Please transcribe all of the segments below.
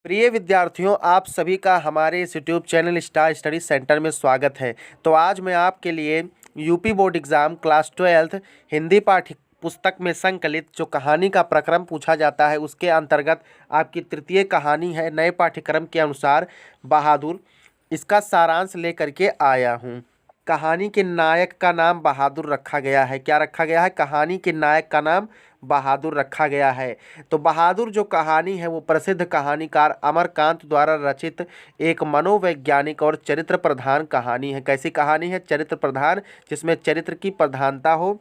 प्रिय विद्यार्थियों, आप सभी का हमारे इस YouTube channel star study centre में स्वागत है। तो आज मैं आपके लिए UP board exam class 12 Hindi पाठ्य पुस्तक में संकलित जो कहानी का प्रक्रम पूछा जाता है उसके अंतर्गत आपकी तृतीय कहानी है नए पाठ्यक्रम के अनुसार बहादुर। इसका सारांश लेकर के आया हूँ। कहानी के नायक का नाम बहादुर रखा गया है। क्या रखा गया है? कहानी के नायक का नाम बहादुर रखा गया है। तो बहादुर जो कहानी है वो प्रसिद्ध कहानीकार अमरकांत द्वारा रचित एक मनोवैज्ञानिक और चरित्र प्रधान कहानी है। कैसी कहानी है? चरित्र प्रधान, जिसमें चरित्र की प्रधानता हो,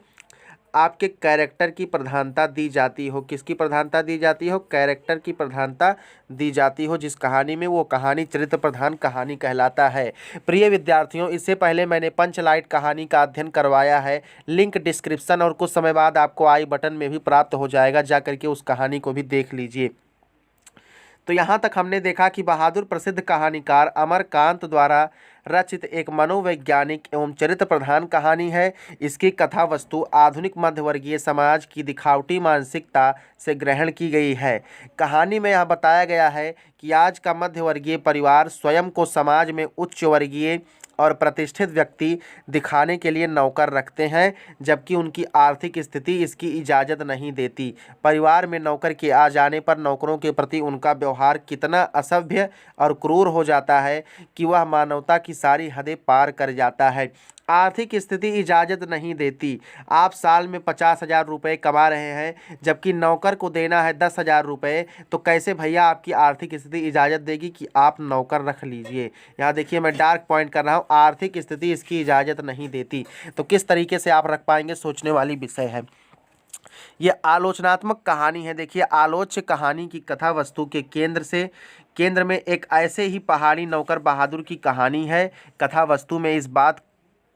आपके कैरेक्टर की प्रधानता दी जाती हो। किसकी प्रधानता दी जाती हो? कैरेक्टर की प्रधानता दी जाती हो जिस कहानी में, वो कहानी चरित्र प्रधान कहानी कहलाता है। प्रिय विद्यार्थियों, इससे पहले मैंने पंचलाइट कहानी का अध्ययन करवाया है। लिंक डिस्क्रिप्शन और कुछ समय बाद आपको आई बटन में भी प्राप्त हो जाएगा, जा करके उस कहानी को भी देख लीजिए। तो यहाँ तक हमने देखा कि बहादुर प्रसिद्ध कहानीकार अमरकांत द्वारा रचित एक मनोवैज्ञानिक एवं चरित्र प्रधान कहानी है। इसकी कथा वस्तु आधुनिक मध्यवर्गीय समाज की दिखावटी मानसिकता से ग्रहण की गई है। कहानी में यह बताया गया है कि आज का मध्यवर्गीय परिवार स्वयं को समाज में उच्च वर्गीय और प्रतिष्ठित व्यक्ति दिखाने के लिए नौकर रखते हैं, जबकि उनकी आर्थिक स्थिति इसकी इजाज़त नहीं देती। परिवार में नौकर के आ जाने पर नौकरों के प्रति उनका व्यवहार कितना असभ्य और क्रूर हो जाता है कि वह मानवता की सारी हदें पार कर जाता है। आर्थिक स्थिति इजाज़त नहीं देती। आप साल में 50,000 रुपये कमा रहे हैं, जबकि नौकर को देना है 10,000 रुपये, तो कैसे भैया आपकी आर्थिक स्थिति इजाज़त देगी कि आप नौकर रख लीजिए। यहाँ देखिए, मैं डार्क पॉइंट कर रहा हूँ, आर्थिक स्थिति इसकी इजाज़त नहीं देती। तो किस तरीके से आप रख पाएंगे, सोचने वाली विषय है। ये आलोचनात्मक कहानी है। देखिए, आलोच्य कहानी की कथा वस्तु के केंद्र में एक ऐसे ही पहाड़ी नौकर बहादुर की कहानी है। कथा वस्तु में इस बात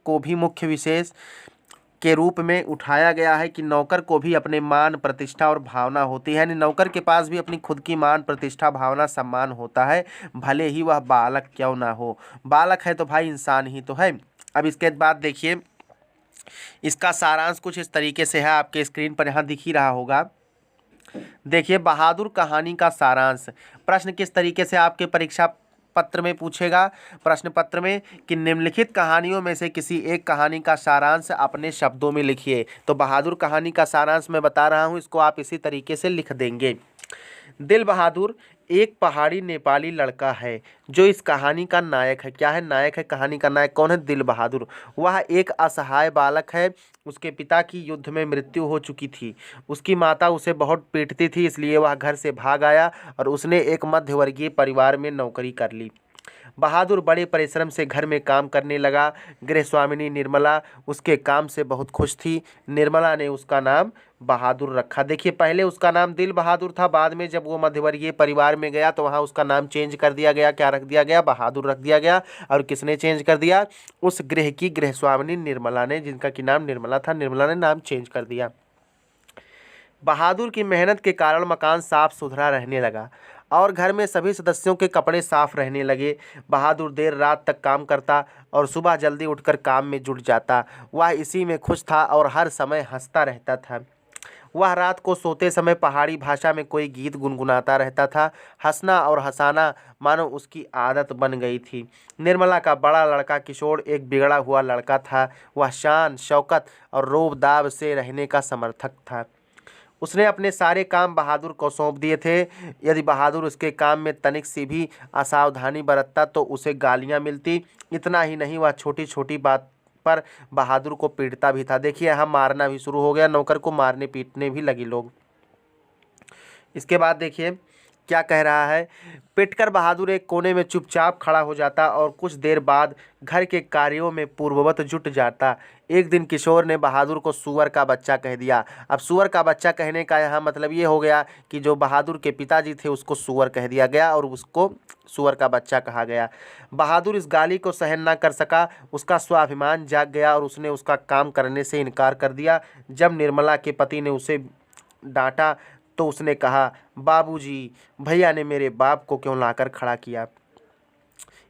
को भी मुख्य विशेष के रूप में उठाया गया है कि नौकर को भी अपने मान, प्रतिष्ठा और भावना होती है। यानी नौकर के पास भी अपनी खुद की मान, प्रतिष्ठा, भावना, सम्मान होता है, भले ही वह बालक क्यों ना हो। बालक है तो भाई इंसान ही तो है। अब इसके बाद देखिए, इसका सारांश कुछ इस तरीके से है, आपके स्क्रीन पर यहाँ दिख ही रहा होगा। देखिए, बहादुर कहानी का सारांश। प्रश्न किस तरीके से आपके परीक्षा पत्र में पूछेगा, प्रश्न पत्र में, कि निम्नलिखित कहानियों में से किसी एक कहानी का सारांश अपने शब्दों में लिखिए। तो बहादुर कहानी का सारांश मैं बता रहा हूँ, इसको आप इसी तरीके से लिख देंगे। दिल बहादुर एक पहाड़ी नेपाली लड़का है जो इस कहानी का नायक है। क्या है? नायक है। कहानी का नायक कौन है? दिल बहादुर। वह एक असहाय बालक है। उसके पिता की युद्ध में मृत्यु हो चुकी थी। उसकी माता उसे बहुत पीटती थी, इसलिए वह घर से भाग आया और उसने एक मध्यवर्गीय परिवार में नौकरी कर ली। बहादुर बड़े परिश्रम से घर में काम करने लगा। गृहस्वामिनी निर्मला उसके काम से बहुत खुश थी। निर्मला ने उसका नाम बहादुर रखा। देखिए, पहले उसका नाम दिल बहादुर था, बाद में जब वो मध्यवर्गीय परिवार में गया तो वहाँ उसका नाम चेंज कर दिया गया। क्या रख दिया गया? बहादुर रख दिया गया। और किसने चेंज कर दिया? उस गृह की गृहस्वामिनी निर्मला ने, जिनका कि नाम निर्मला था, निर्मला ने नाम चेंज कर दिया। बहादुर की मेहनत के कारण मकान साफ सुथरा रहने लगा और घर में सभी सदस्यों के कपड़े साफ रहने लगे। बहादुर देर रात तक काम करता और सुबह जल्दी उठकर काम में जुट जाता। वह इसी में खुश था और हर समय हंसता रहता था। वह रात को सोते समय पहाड़ी भाषा में कोई गीत गुनगुनाता रहता था। हंसना और हंसाना मानो उसकी आदत बन गई थी। निर्मला का बड़ा लड़का किशोर एक बिगड़ा हुआ लड़का था। वह शान, शौकत और रोब दाब से रहने का समर्थक था। उसने अपने सारे काम बहादुर को सौंप दिए थे। यदि बहादुर उसके काम में तनिक सी भी असावधानी बरतता तो उसे गालियां मिलती। इतना ही नहीं, वह छोटी छोटी बात पर बहादुर को पीटता भी था। देखिए, यहाँ मारना भी शुरू हो गया, नौकर को मारने पीटने भी लगे लोग। इसके बाद देखिए क्या कह रहा है। पिटकर बहादुर एक कोने में चुपचाप खड़ा हो जाता और कुछ देर बाद घर के कार्यों में पूर्ववत जुट जाता। एक दिन किशोर ने बहादुर को सूअर का बच्चा कह दिया। अब सूअर का बच्चा कहने का यहाँ मतलब ये हो गया कि जो बहादुर के पिताजी थे उसको सूअर कह दिया गया और उसको सूअर का बच्चा कहा गया। बहादुर इस गाली को सहन न कर सका। उसका स्वाभिमान जाग गया और उसने उसका काम करने से इनकार कर दिया। जब निर्मला के पति ने उसे डांटा तो उसने कहा, बाबूजी, भैया ने मेरे बाप को क्यों लाकर खड़ा किया।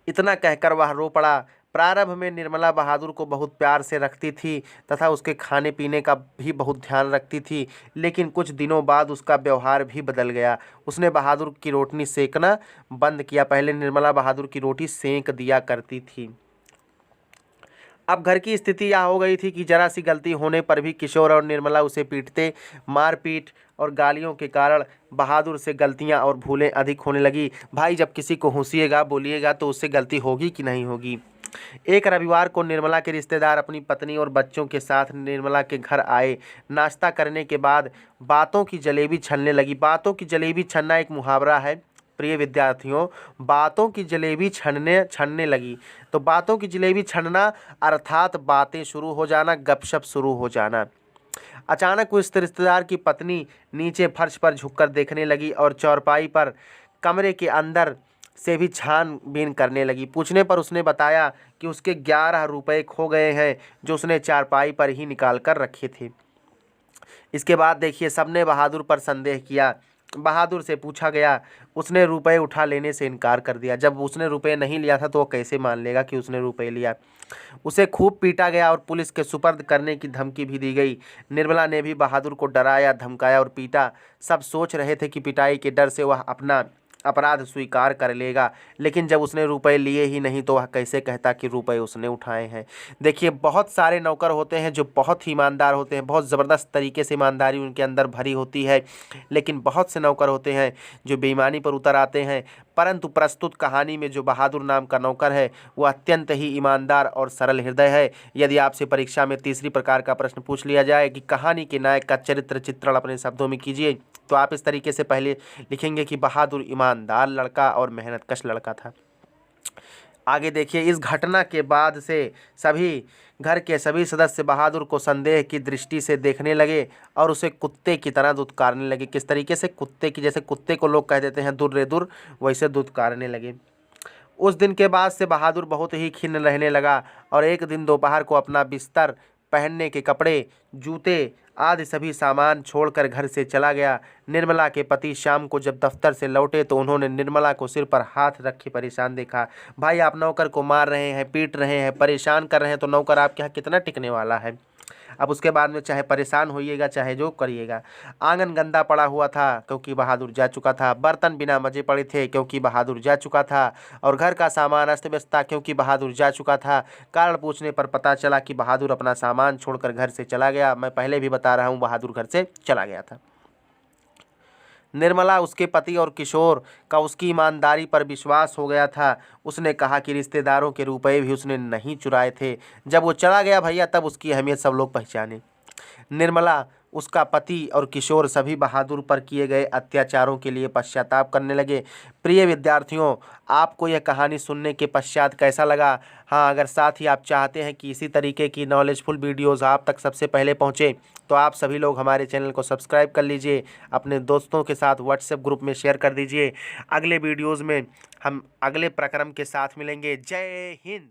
इतना कहकर वह रो पड़ा। प्रारंभ में निर्मला बहादुर को बहुत प्यार से रखती थी तथा उसके खाने पीने का भी बहुत ध्यान रखती थी, लेकिन कुछ दिनों बाद उसका व्यवहार भी बदल गया। उसने बहादुर की रोटी सेकना बंद किया। पहले निर्मला बहादुर की रोटी सेक दिया करती थी। अब घर की स्थिति यह हो गई थी कि जरा सी गलती होने पर भी किशोर और निर्मला उसे पीटते। मारपीट और गालियों के कारण बहादुर से गलतियां और भूलें अधिक होने लगी। भाई, जब किसी को हंसिएगा बोलिएगा तो उससे गलती होगी कि नहीं होगी। एक रविवार को निर्मला के रिश्तेदार अपनी पत्नी और बच्चों के साथ निर्मला के घर आए। नाश्ता करने के बाद बातों की जलेबी छनने लगी। बातों की जलेबी छनना एक मुहावरा है प्रिय विद्यार्थियों। बातों की जलेबी छनने लगी। तो बातों की जलेबी छनना अर्थात बातें शुरू हो जाना, गपशप शुरू हो जाना। अचानक उस रिश्तेदार की पत्नी नीचे फर्श पर झुककर देखने लगी और चौपाई पर कमरे के अंदर से भी छानबीन करने लगी। पूछने पर उसने बताया कि उसके 11 रुपये खो गए हैं, जो उसने चारपाई पर ही निकाल कर रखे थे। इसके बाद देखिए, सबने बहादुर पर संदेह किया। बहादुर से पूछा गया, उसने रुपए उठा लेने से इनकार कर दिया। जब उसने रुपए नहीं लिया था तो वो कैसे मान लेगा कि उसने रुपए लिया। उसे खूब पीटा गया और पुलिस के सुपर्द करने की धमकी भी दी गई। निर्मला ने भी बहादुर को डराया, धमकाया और पीटा। सब सोच रहे थे कि पिटाई के डर से वह अपना अपराध स्वीकार कर लेगा, लेकिन जब उसने रुपए लिए ही नहीं तो वह कैसे कहता कि रुपए उसने उठाए हैं। देखिए, बहुत सारे नौकर होते हैं जो बहुत ही ईमानदार होते हैं, बहुत ज़बरदस्त तरीके से ईमानदारी उनके अंदर भरी होती है, लेकिन बहुत से नौकर होते हैं जो बेईमानी पर उतर आते हैं। परंतु प्रस्तुत कहानी में जो बहादुर नाम का नौकर है वह अत्यंत ही ईमानदार और सरल हृदय है। यदि आपसे परीक्षा में तीसरी प्रकार का प्रश्न पूछ लिया जाए कि कहानी के नायक का चरित्र चित्रण अपने शब्दों में कीजिए, तो आप इस तरीके से पहले लिखेंगे कि बहादुर ईमानदार लड़का और मेहनतकश लड़का था। आगे देखिए, इस घटना के बाद से घर के सभी सदस्य बहादुर को संदेह की दृष्टि से देखने लगे और उसे कुत्ते की तरह दुत्कारने लगे। किस तरीके से? कुत्ते की, जैसे कुत्ते को लोग कह देते हैं दुर रे दुर, वैसे दुत्कारने लगे। उस दिन के बाद से बहादुर बहुत ही खिन्न रहने लगा और एक दिन दोपहर को अपना बिस्तर, पहनने के कपड़े, जूते आदि सभी सामान छोड़कर घर से चला गया। निर्मला के पति शाम को जब दफ्तर से लौटे तो उन्होंने निर्मला को सिर पर हाथ रखे परेशान देखा। भाई, आप नौकर को मार रहे हैं, पीट रहे हैं, परेशान कर रहे हैं, तो नौकर आपके यहाँ कितना टिकने वाला है। अब उसके बाद में चाहे परेशान होइएगा, चाहे जो करिएगा। आंगन गंदा पड़ा हुआ था क्योंकि बहादुर जा चुका था। बर्तन बिना मजे पड़े थे क्योंकि बहादुर जा चुका था। और घर का सामान अस्त व्यस्त था क्योंकि बहादुर जा चुका था। कारण पूछने पर पता चला कि बहादुर अपना सामान छोड़कर घर से चला गया। मैं पहले भी बता रहा हूँ, बहादुर घर से चला गया था। निर्मला, उसके पति और किशोर का उसकी ईमानदारी पर विश्वास हो गया था। उसने कहा कि रिश्तेदारों के रुपए भी उसने नहीं चुराए थे। जब वो चला गया भैया, तब उसकी अहमियत सब लोग पहचाने। निर्मला, उसका पति और किशोर सभी बहादुर पर किए गए अत्याचारों के लिए पश्चाताप करने लगे। प्रिय विद्यार्थियों, आपको यह कहानी सुनने के पश्चात कैसा लगा? हाँ, अगर साथ ही आप चाहते हैं कि इसी तरीके की नॉलेजफुल वीडियोज़ आप तक सबसे पहले पहुँचे, तो आप सभी लोग हमारे चैनल को सब्सक्राइब कर लीजिए, अपने दोस्तों के साथ व्हाट्सएप ग्रुप में शेयर कर दीजिए। अगले वीडियोज़ में हम अगले प्रक्रम के साथ मिलेंगे। जय हिंद।